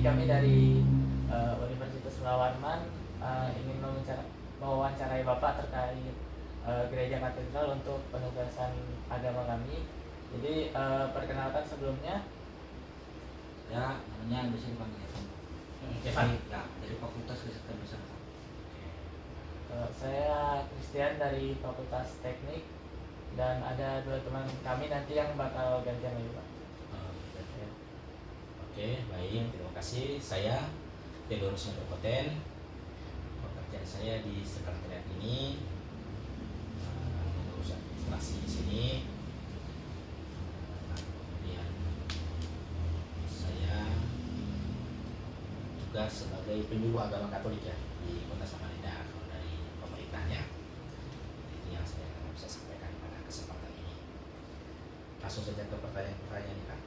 kami dari Universitas Mulawarman ingin mewawancarai Bapak terkait gereja katedral untuk penugasan agama kami. Jadi perkenalkan sebelumnya. Ya, namanya bisa dipanggil Evan. Ya, dari Fakultas Kesehatan Masyarakat. Saya Christian dari Fakultas Teknik dan ada dua teman kami nanti yang bakal gantian lagi, Pak. Oke, baik, terima kasih. Saya Theodorus Metropoten. Pekerjaan saya di sekretariat ini mengurus administrasi di sini. Kemudian saya tugas sebagai penyuluh agama Katolik ya di Kota Samarinda kalau dari pemerintahnya. Itu yang saya bisa sampaikan pada kesempatan ini. Langsung saja ke pertanyaan-pertanyaan nih, Kak.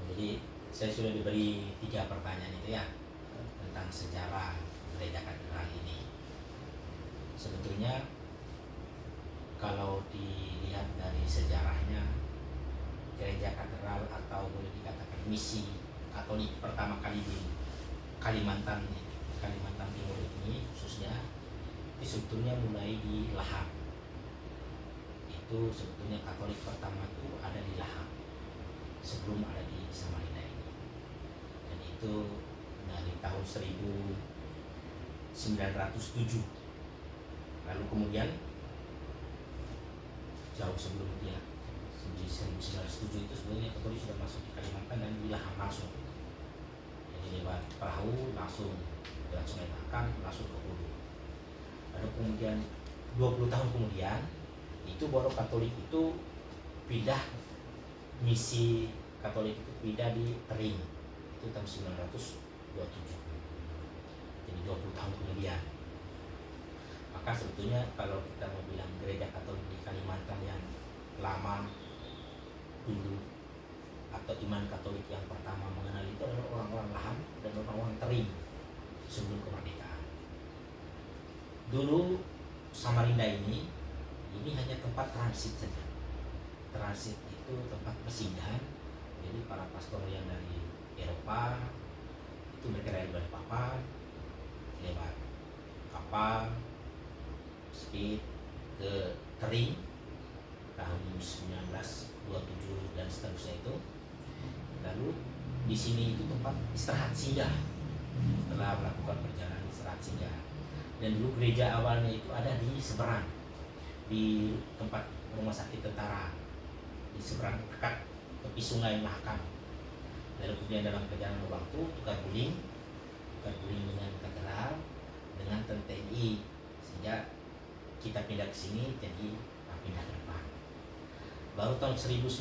Jadi saya sudah diberi 3 pertanyaan itu ya tentang sejarah gereja katedral ini. Sebetulnya kalau dilihat dari sejarahnya, gereja katedral atau boleh dikatakan misi Katolik pertama kali di Kalimantan Timur ini khususnya, itu sebetulnya mulai di Lahap. Itu sebetulnya Katolik pertama itu ada di Lahap sebelum ada di Samarinda ini, dan itu dari tahun 1907. Lalu kemudian jauh sebelum dia 1907 itu sebenarnya Katolik sudah masuk di Kalimantan dan di Laham langsung. Jadi lewat perahu langsung lewat Sungai Mahakam langsung ke Hulu. Lalu kemudian 20 tahun kemudian itu baru Katolik itu pindah, misi Katolik itu pindah di Tering itu tahun 1927. Jadi 20 tahun kemudian. Maka sebetulnya kalau kita mau bilang gereja Katolik di Kalimantan yang lama dulu atau iman Katolik yang pertama mengenal itu adalah orang-orang Laham dan orang-orang Tering sebelum kemerdekaan. Dulu Samarinda ini hanya tempat transit saja. Transit itu tempat persinggahan. Jadi para pastor yang dari Eropa itu mereka dari Balikpapan lewat kapal speed ke Tering tahun 1927 dan seterusnya itu. Lalu di sini itu tempat istirahat singgah setelah melakukan perjalanan istirahat singgah. Dan dulu gereja awalnya itu ada di seberang, di tempat rumah sakit tentara di seberang dekat tepi Sungai Mahakam. Lalu kemudian dalam perjalanan waktu tukar guling dengan katedral dengan TNI, sehingga kita pindah ke sini, jadi pindah ke depan. Baru tahun 1933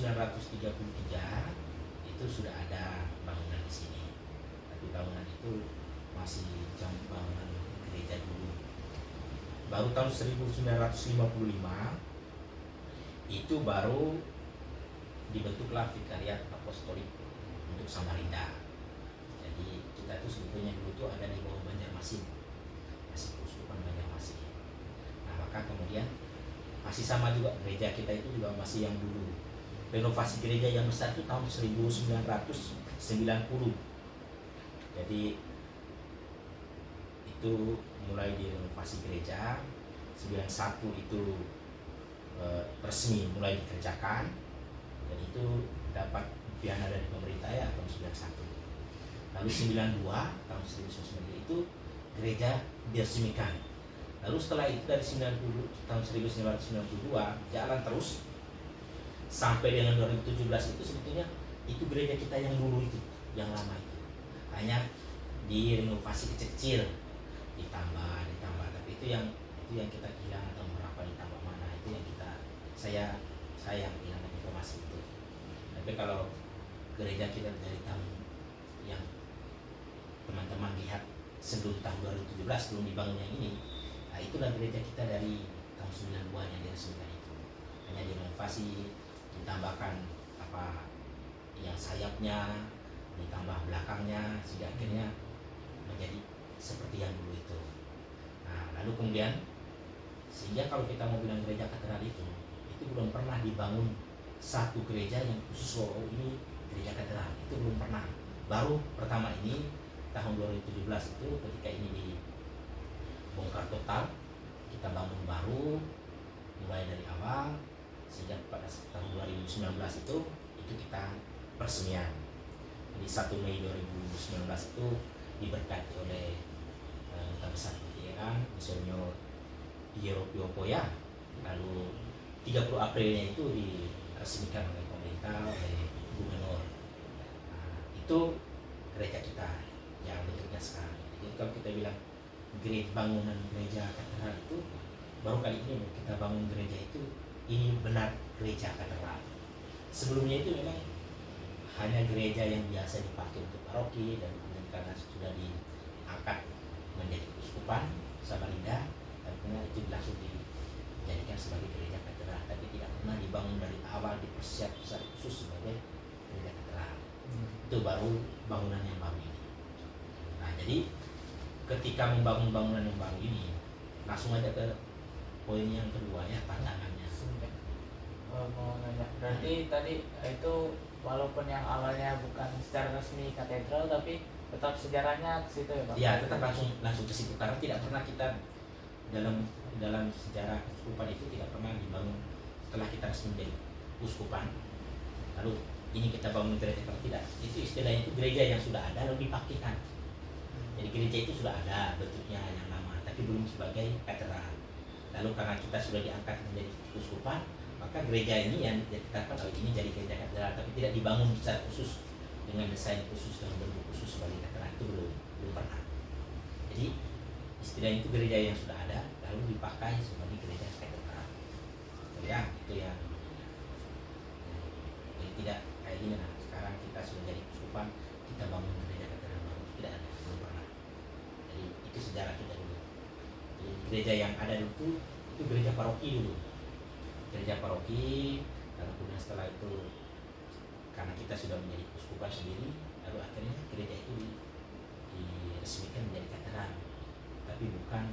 itu sudah ada bangunan di sini, tapi bangunan itu masih zaman bangunan gereja dulu. Baru tahun 1955 itu baru dibentuklah Vikariat Apostolik untuk Samarinda. Jadi kita itu sebetulnya dulu itu ada di bawah Banjarmasin, masih Keuskupan Banjarmasin. Nah maka kemudian masih sama juga gereja kita itu juga masih yang dulu. Renovasi gereja yang besar itu tahun 1990. Jadi itu mulai direnovasi gereja. 91 itu resmi mulai dikerjakan, dan itu dapat piana dari pemerintah ya tahun 91. Lalu 92 tahun 1992 itu gereja diresmikan. Lalu setelah itu dari 90 tahun 1992 jalan terus sampai dengan 2017 itu sebetulnya itu gereja kita yang dulu itu, yang lama itu. Hanya direnovasi kecil-kecil, ditambah, tapi itu yang kita hilang atau berapa ditambah mana, itu yang saya yang hilang informasi itu. Tapi kalau gereja kita dari tahun yang teman-teman lihat sebelum tahun 2017 belum dibangun yang ini, nah itulah gereja kita dari tahun 92 yang diresmikan itu. Hanya direnovasi, ditambahkan apa yang sayapnya, ditambah belakangnya, sehingga akhirnya menjadi seperti yang dulu itu. Nah lalu kemudian sehingga kalau kita mau bilang gereja katedral itu belum pernah dibangun satu gereja yang khusus ini gereja katedral, itu belum pernah. baru pertama ini tahun 2017 itu ketika ini dibongkar total, kita bangun baru mulai dari awal sehingga pada tahun 2019 itu kita peresmian. Jadi 1 Mei 2019 itu diberkati oleh Duta Besar Iran Insinyur Piero Piopoya. Lalu 30 Aprilnya itu diresmikan oleh pemerintah, oleh gubernur. Nah, itu gereja kita yang bentuknya sekarang. Jadi kalau kita bilang bangunan gereja katedral itu baru kali ini kita bangun gereja itu, ini benar gereja katedral. Sebelumnya itu memang hanya gereja yang biasa dipakai untuk paroki, dan kemudian karena sudah diangkat menjadi uskupan Samarinda, dan kemudian itu langsung dijadikan sebagai gereja katedral, tapi tidak pernah dibangun dari awal, dipersiapkan secara khusus sebagai gereja katedral. Itu baru bangunan yang baru ini. Nah, jadi ketika membangun bangunan yang baru ini, langsung aja ke poin yang kedua ya, pandangannya. Mau nanya, berarti tadi itu walaupun yang awalnya bukan secara resmi katedral, tapi tetap sejarahnya ke situ ya Pak? Ya, tetap langsung ke situ, karena tidak pernah kita dalam sejarah uskupan itu tidak pernah dibangun setelah kita resmi menjadi uskupan lalu ini kita bangun gereja, tidak. Itu istilahnya itu gereja yang sudah ada lalu dipakaikan. Jadi gereja itu sudah ada bentuknya yang lama, tapi belum sebagai katedral. Lalu karena kita sudah diangkat menjadi uskupan, maka gereja ini yang ditetapkan ini jadi gereja katedral, tapi tidak dibangun secara khusus dengan desain khusus, dengan bentuk khusus sebagai katedral, itu belum pernah. Jadi istilahnya itu gereja yang sudah ada lalu dipakai sebagai gereja katedral. Ya, itu yang jadi tidak kayak gini. Nah, sekarang kita sudah jadi uskupan, kita bangun gereja katedral baru, tidak ada, belum pernah. Jadi itu sejarah kita dulu. Jadi gereja yang ada dulu itu gereja paroki dulu. Gereja paroki, lalu kemudian setelah itu karena kita sudah menjadi uskupan sendiri, lalu akhirnya gereja itu diresmikan menjadi katedral, tapi bukan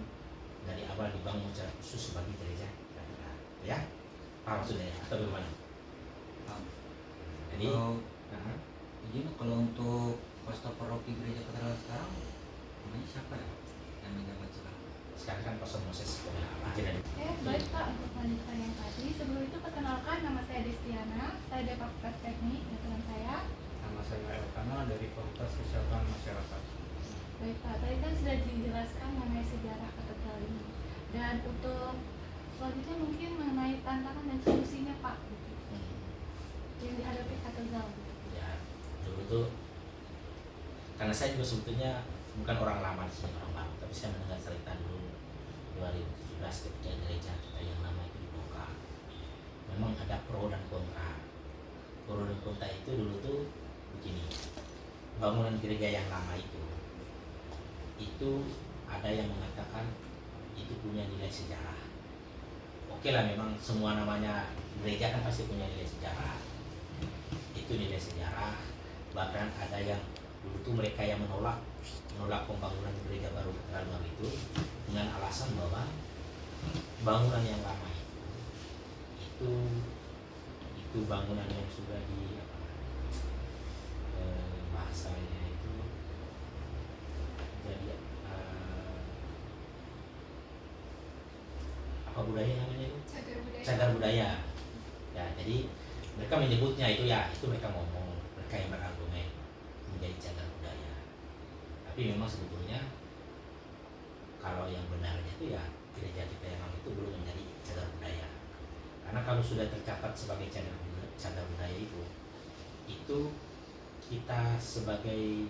dari awal dibangun secara khusus sebagai gereja katedral. Ya, paham sudah ya atau bagaimana? Jadi kalau untuk pastor paroki gereja katedral sekarang namanya siapa ya yang menjabat sekarang? Sekarang kan Pastor Moses Baik Pak, untuk melanjutkan yang tadi, sebelum itu perkenalkan, nama saya Destiana, saya dari Fakultas Teknik, dan teman saya. Nama saya Elkana dari Fakultas Kesehatan Masyarakat. Baik Pak, tadi kan sudah dijelaskan mengenai sejarah katedral ini, dan untuk selanjutnya mungkin mengenai tantangan dan solusinya Pak, yang dihadapi katedral. Ya, dulu tuh karena saya juga sebetulnya bukan orang lama di sini, orang baru, tapi saya mendengar cerita dulu 2017 ketika gereja kita yang lama itu dibongkar. Memang ada pro dan kontra. Pro dan kontra itu dulu tuh begini, bangunan gereja yang lama itu ada yang mengatakan itu punya nilai sejarah. Oke lah, memang semua namanya gereja kan pasti punya nilai sejarah. Itu nilai sejarah. Bahkan ada yang dulu tuh mereka yang menolak pembangunan gereja baru katedral baru itu dengan alasan bahwa bangunan yang lama itu bangunan yang sudah bahasanya itu jadi apa budaya namanya itu? Cagar budaya. Ya, jadi mereka menyebutnya itu, ya itu mereka ngomong, mereka yang berargumen menjadi cagar budaya. Tapi memang sebetulnya kalau yang benarnya itu ya gereja kita yang lama itu belum menjadi cagar budaya. Karena kalau sudah tercatat sebagai cagar budaya itu kita sebagai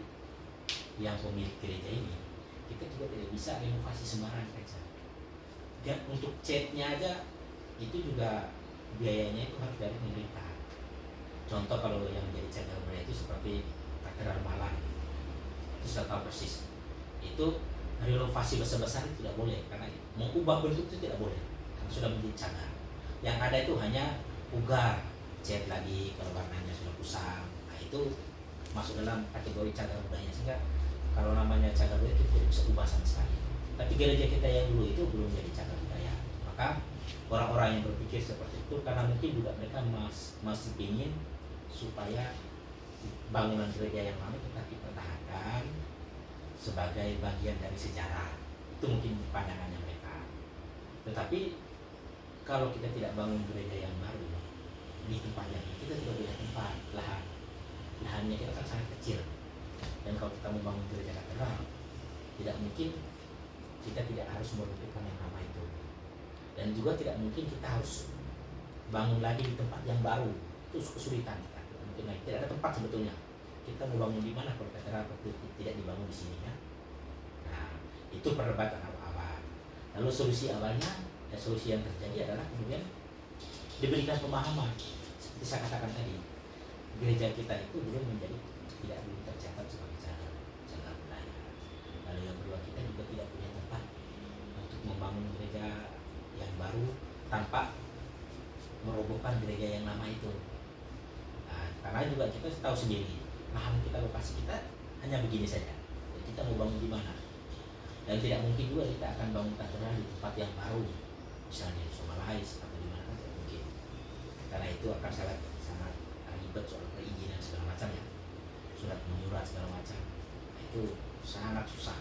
yang pemilik gereja ini, kita juga tidak bisa renovasi sembarang gereja. Dan untuk catnya aja itu juga biayanya itu harus dari pemerintah. Contoh kalau yang menjadi cagar budaya itu seperti Katedral Malang, itu saya tahu persis. Itu renovasi besar-besar itu tidak boleh, karena mengubah bentuk itu tidak boleh, karena sudah menjadi cagar. Yang ada itu hanya pugar, cat lagi kalau warnanya sudah kusam. Nah, itu masuk dalam kategori cagar budaya, sehingga kalau namanya cagar budaya itu tidak bisa ubah sama sekali. Tapi gereja kita yang dulu itu belum jadi cagar budaya. Maka orang-orang yang berpikir seperti itu karena mungkin juga mereka masih ingin supaya bangunan gereja yang lama tetap dipertahankan sebagai bagian dari sejarah. Itu mungkin pandangannya mereka. Tetapi kalau kita tidak bangun gereja yang baru di tempat yang ini, kita tidak punya tempat lahannya kita kan sangat kecil. Dan kalau kita membangun gereja katedral, tidak mungkin kita tidak harus meruntuhkan yang lama itu. Dan juga tidak mungkin kita harus bangun lagi di tempat yang baru. Itu kesulitan kita. Mungkin lagi tidak ada tempat sebetulnya. Kita mau bangun di mana kalau katedral tidak dibangun di sini ya. Nah, itu perdebatan awal-awal. Lalu solusi awalnya, solusi yang terjadi adalah kemudian diberikan pemahaman. Seperti saya katakan tadi, gereja kita itu belum tercatat sebagai cagar budaya. Lalu yang kedua, kita juga tidak punya tempat untuk membangun gereja yang baru tanpa merobohkan gereja yang lama itu. Nah, karena juga kita tahu sendiri, lahan kita, lokasi kita hanya begini saja. Jadi kita mau bangun di mana? Dan tidak mungkin juga kita akan bangun katedral di tempat yang baru, misalnya di Somalais atau di mana, tidak mungkin. Karena itu akan sangat ribet soal perizinan segala macam ya, surat menyurat segala macam. Nah, itu sangat susah.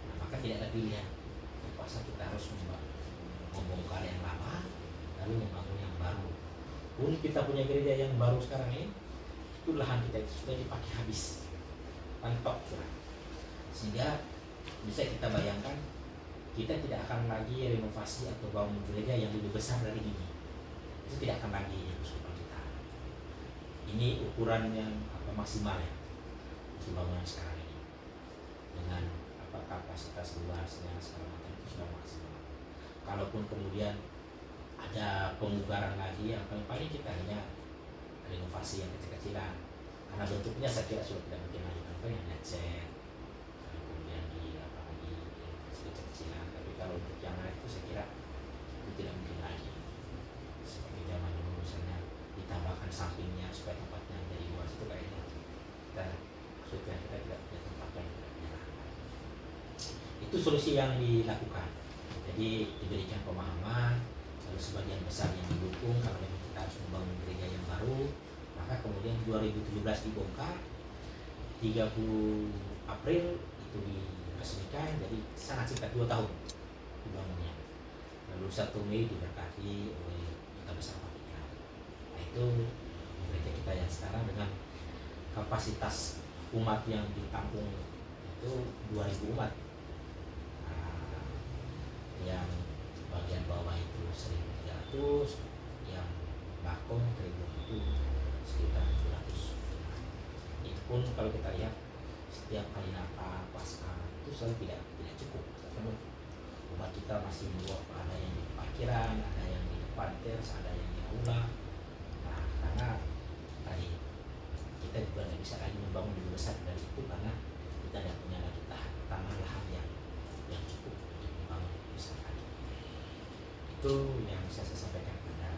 Nah, maka tidak ada pilihan. Terpaksa kita harus membongkar yang lama lalu membangun yang baru. Pun kita punya gereja yang baru sekarang ini, itu lahan kita itu sudah dipakai habis, mentok sudah. Sehingga bisa kita bayangkan kita tidak akan lagi renovasi atau bangun gereja yang lebih besar dari ini. Itu tidak akan lagi kesulitan kita. Ini ukuran yang maksimal ya untuk bangunan sekarang ini, dengan kapasitas luasnya segala macam itu sudah maksimal. Kalaupun kemudian ada pemugaran lagi, yang paling kita hanya renovasi yang kecil-kecilan, karena bentuknya saya kira sudah tidak mungkin lagi yang ngecat, kemudian di kecil-kecilan. Tapi kalau untuk yang lain itu saya kira itu tidak mungkin lagi seperti zaman dulu, misalnya ditambahkan sampingnya supaya tempatnya jadi luas. Itu kayaknya kita tidak punya tempat yang tidak punya lahan. Itu solusi yang dilakukan. Jadi diberikan pemahaman, lalu sebagian besar yang mendukung kalau memang kita harus membangun gereja yang baru. Maka kemudian 2017 dibongkar, 30 April itu diresmikan, jadi sangat singkat 2 tahun dibangunnya. Lalu 1 Mei diberkati oleh Duta Besar Vatikan. Nah, itu gereja kita yang sekarang dengan kapasitas umat yang ditampung itu 2000 umat. Nah, yang bagian bawah itu 1300, yang bakong tribun itu sekitar 700. Itu pun kalau kita lihat setiap kali Natal, Paskah itu selalu tidak cukup. Karena umat kita masih meluap, ada yang di parkiran, ada yang di depan ters, ada yang di aula. Nah, karena tadi kita juga tidak bisa lagi membangun lebih besar dari itu karena kita tidak punya lagi tanah lahan yang cukup untuk membangun lebih besar lagi. Itu yang bisa saya sampaikan pada.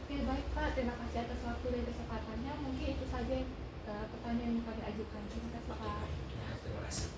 Oke, baik Pak, terima kasih atas waktu dan kesempatannya. Mungkin itu saja pertanyaan yang kami ajukan. Terima kasih Pak. Ya, terima kasih.